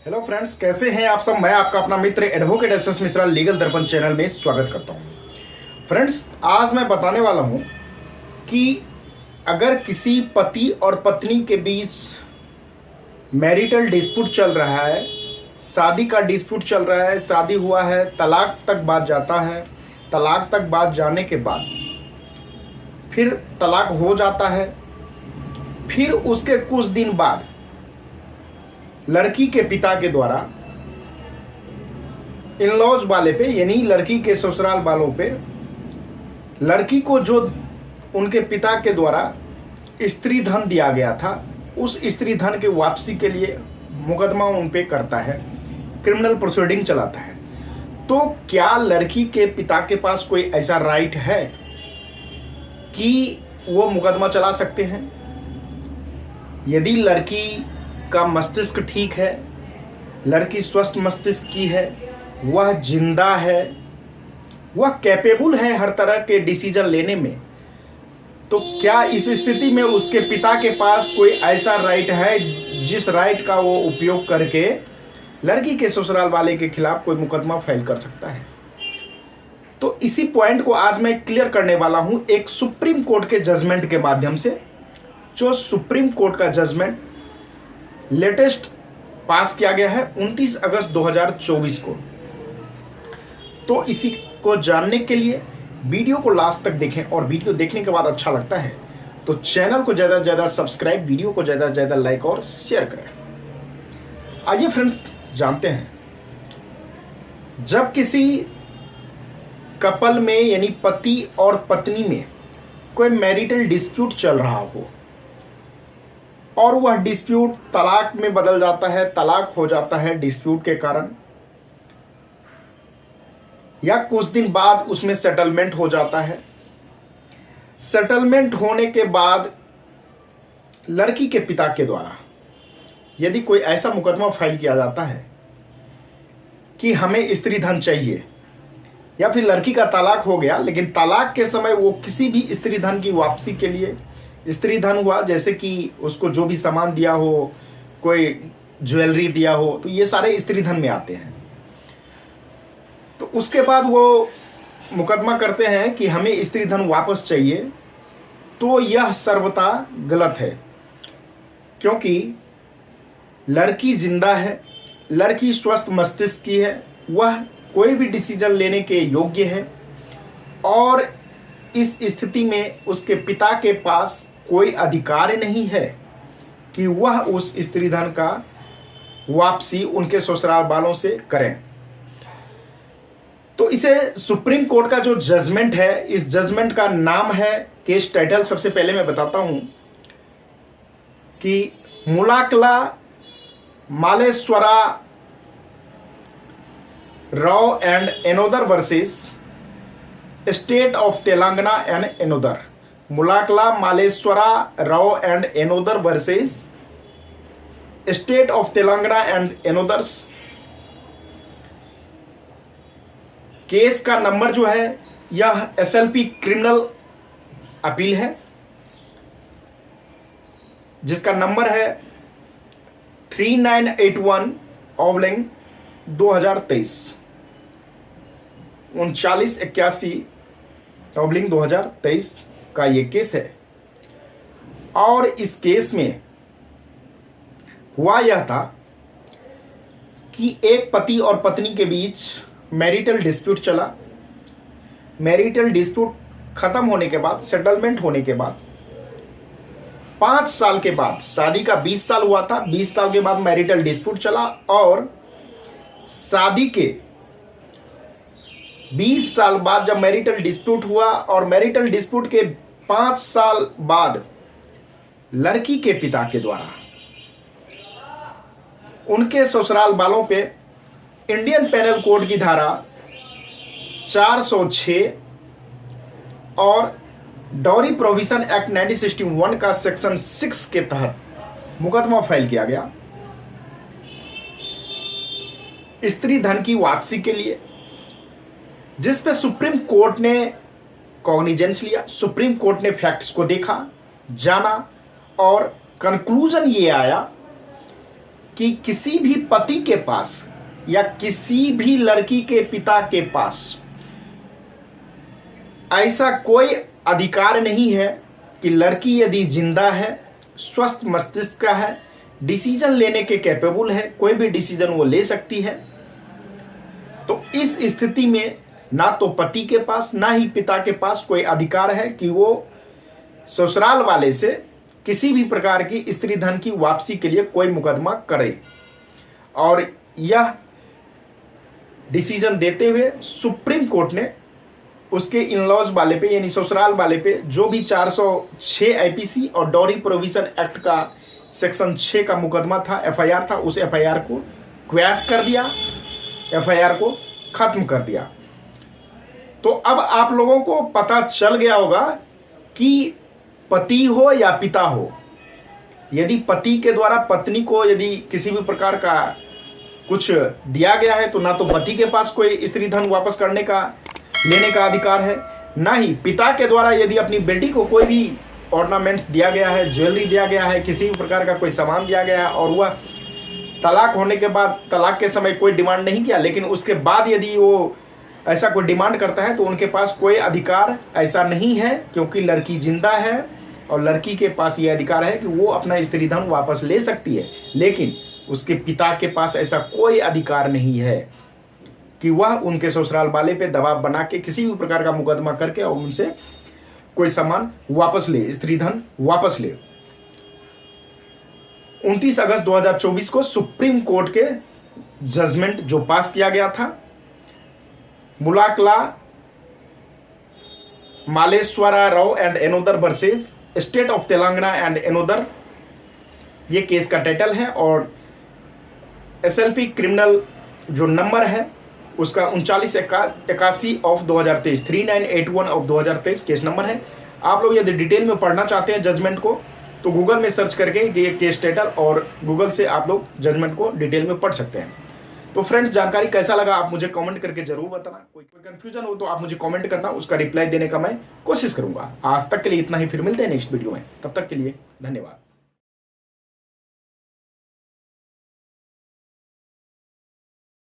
Hello friends, कैसे हैं आप सब। मैं आपका अपना मित्र एडवोकेट एस मिश्रा लीगल दर्पण चैनल में स्वागत करता हूं। फ्रेंड्स, आज मैं बताने वाला हूं कि अगर किसी पति और पत्नी के बीच मैरिटल डिस्प्यूट चल रहा है, शादी का डिस्प्यूट चल रहा है, शादी हुआ है, तलाक तक बात जाता है, तलाक तक बात जाने के बाद फिर तलाक हो जाता है, फिर उसके कुछ दिन बाद लड़की के पिता के द्वारा इन-लॉज वाले पे यानी लड़की के ससुराल वालों पे लड़की को जो उनके पिता के द्वारा स्त्री धन दिया गया था, उस स्त्री धन के वापसी के लिए मुकदमा उन पे करता है, क्रिमिनल प्रोसीडिंग चलाता है। तो क्या लड़की के पिता के पास कोई ऐसा राइट है कि वो मुकदमा चला सकते हैं? यदि लड़की का मस्तिष्क ठीक है, लड़की स्वस्थ मस्तिष्क की है, वह जिंदा है, वह कैपेबल है हर तरह के डिसीजन लेने में, तो क्या इस स्थिति में उसके पिता के पास कोई ऐसा राइट है जिस राइट का वो उपयोग करके लड़की के ससुराल वाले के खिलाफ कोई मुकदमा फाइल कर सकता है? तो इसी पॉइंट को आज मैं क्लियर करने वाला हूं एक सुप्रीम कोर्ट के जजमेंट के माध्यम से। जो सुप्रीम कोर्ट का जजमेंट लेटेस्ट पास किया गया है 29 अगस्त 2024 को। तो इसी को जानने के लिए वीडियो को लास्ट तक देखें, और वीडियो देखने के बाद अच्छा लगता है तो चैनल को ज़्यादा से ज़्यादा सब्सक्राइब, वीडियो को ज़्यादा से ज़्यादा लाइक और शेयर करें। आइए फ्रेंड्स, जानते हैं, जब किसी कपल में यानी पति और पत्नी में कोई मैरिटल डिस्प्यूट चल रहा हो और वह डिस्प्यूट तलाक में बदल जाता है, तलाक हो जाता है डिस्प्यूट के कारण, या कुछ दिन बाद उसमें सेटलमेंट हो जाता है। सेटलमेंट होने के बाद लड़की के पिता के द्वारा यदि कोई ऐसा मुकदमा फाइल किया जाता है कि हमें स्त्री धन चाहिए, या फिर लड़की का तलाक हो गया लेकिन तलाक के समय वो किसी भी स्त्री धन की वापसी के लिए, स्त्री धन हुआ जैसे कि उसको जो भी सामान दिया हो, कोई ज्वेलरी दिया हो, तो ये सारे स्त्री धन में आते हैं। तो उसके बाद वो मुकदमा करते हैं कि हमें स्त्री धन वापस चाहिए, तो यह सर्वथा गलत है, क्योंकि लड़की जिंदा है, लड़की स्वस्थ मस्तिष्क की है, वह कोई भी डिसीजन लेने के योग्य है, और इस स्थिति में उसके पिता के पास कोई अधिकार नहीं है कि वह उस स्त्री धन का वापसी उनके ससुराल वालों से करें। तो इसे सुप्रीम कोर्ट का जो जजमेंट है, इस जजमेंट का नाम है, केस टाइटल सबसे पहले मैं बताता हूं कि Mulakala Maleshwara Rao and another versus state of Telangana and another. Mulakala Maleshwara Rao and another versus state of Telangana and anothers. Case का नंबर जो है यह SLP क्रिमिनल अपील है, जिसका नंबर है 3981/2023 3981/2023 का ये केस है। और इस केस में हुआ यह था कि एक पति और पत्नी के बीच मैरिटल डिस्प्यूट चला। मैरिटल डिस्प्यूट खत्म होने के बाद, सेटलमेंट होने के बाद 5 साल के बाद, शादी का 20 साल हुआ था, 20 साल के बाद मैरिटल डिस्प्यूट चला, और शादी के 20 साल बाद जब मैरिटल डिस्प्यूट हुआ और मैरिटल डिस्प्यूट के 5 साल बाद लड़की के पिता के द्वारा उनके ससुराल वालों पे इंडियन पेनल कोड की धारा 406 और डॉरी प्रोविजन एक्ट 1961 का सेक्शन 6 के तहत मुकदमा फाइल किया गया स्त्री धन की वापसी के लिए, जिस पे सुप्रीम कोर्ट ने कॉग्निजेंस लिया। सुप्रीम कोर्ट ने फैक्ट्स को देखा, जाना, और कंक्लूजन ये आया कि किसी भी पति के पास या किसी भी लड़की के पिता के पास ऐसा कोई अधिकार नहीं है कि लड़की यदि जिंदा है, स्वस्थ मस्तिष्क का है, डिसीजन लेने के कैपेबल है, कोई भी डिसीजन वो ले सकती है, तो इस स्थिति में ना तो पति के पास ना ही पिता के पास कोई अधिकार है कि वो ससुराल वाले से किसी भी प्रकार की स्त्री धन की वापसी के लिए कोई मुकदमा करे। और यह डिसीजन देते हुए सुप्रीम कोर्ट ने उसके इनलॉज वाले पे यानी ससुराल वाले पे जो भी 406 आईपीसी और डॉरी प्रोविजन एक्ट का सेक्शन 6 का मुकदमा था, एफआईआर था, उस एफआईआर को क्वैश कर दिया, एफआईआर को खत्म कर दिया। तो अब आप लोगों को पता चल गया होगा कि पति हो या पिता हो, यदि पति के द्वारा पत्नी को यदि किसी भी प्रकार का कुछ दिया गया है तो ना तो पति के पास कोई स्त्री धन वापस करने का लेने का अधिकार है, ना ही पिता के द्वारा यदि अपनी बेटी को कोई भी ऑर्नामेंट्स दिया गया है, ज्वेलरी दिया गया है, किसी भी प्रकार का कोई सामान दिया गया है और वह तलाक होने के बाद तलाक के समय कोई डिमांड नहीं किया, लेकिन उसके बाद यदि वो ऐसा कोई डिमांड करता है तो उनके पास कोई अधिकार ऐसा नहीं है, क्योंकि लड़की जिंदा है और लड़की के पास ये अधिकार है कि वो अपना स्त्री धन वापस ले सकती है। लेकिन उसके पिता के पास ऐसा कोई अधिकार नहीं है कि वह उनके ससुराल वाले पे दबाव बना के किसी भी प्रकार का मुकदमा करके और उनसे कोई सामान वापस ले, स्त्री धन वापस ले। 29 अगस्त 2024 को सुप्रीम कोर्ट के जजमेंट जो पास किया गया था, Mulakala Maleshwara Rao and another versus state of Telangana and another, ये केस का टाइटल है। और एसएलपी क्रिमिनल जो नंबर है उसका 3981 ऑफ 2023, 3981 ऑफ 2023 केस नंबर है। आप लोग यदि डिटेल में पढ़ना चाहते हैं जजमेंट को तो गूगल में सर्च करके ये केस टाइटल और गूगल से आप लोग जजमेंट को डिटेल में पढ़ सकते हैं। तो फ्रेंड्स, जानकारी कैसा लगा आप मुझे कमेंट करके जरूर बताना। कोई कंफ्यूजन हो तो आप मुझे कमेंट करना, उसका रिप्लाई देने का मैं कोशिश करूंगा। आज तक के लिए इतना ही, फिर मिलते हैं नेक्स्ट वीडियो में, तब तक के लिए धन्यवाद।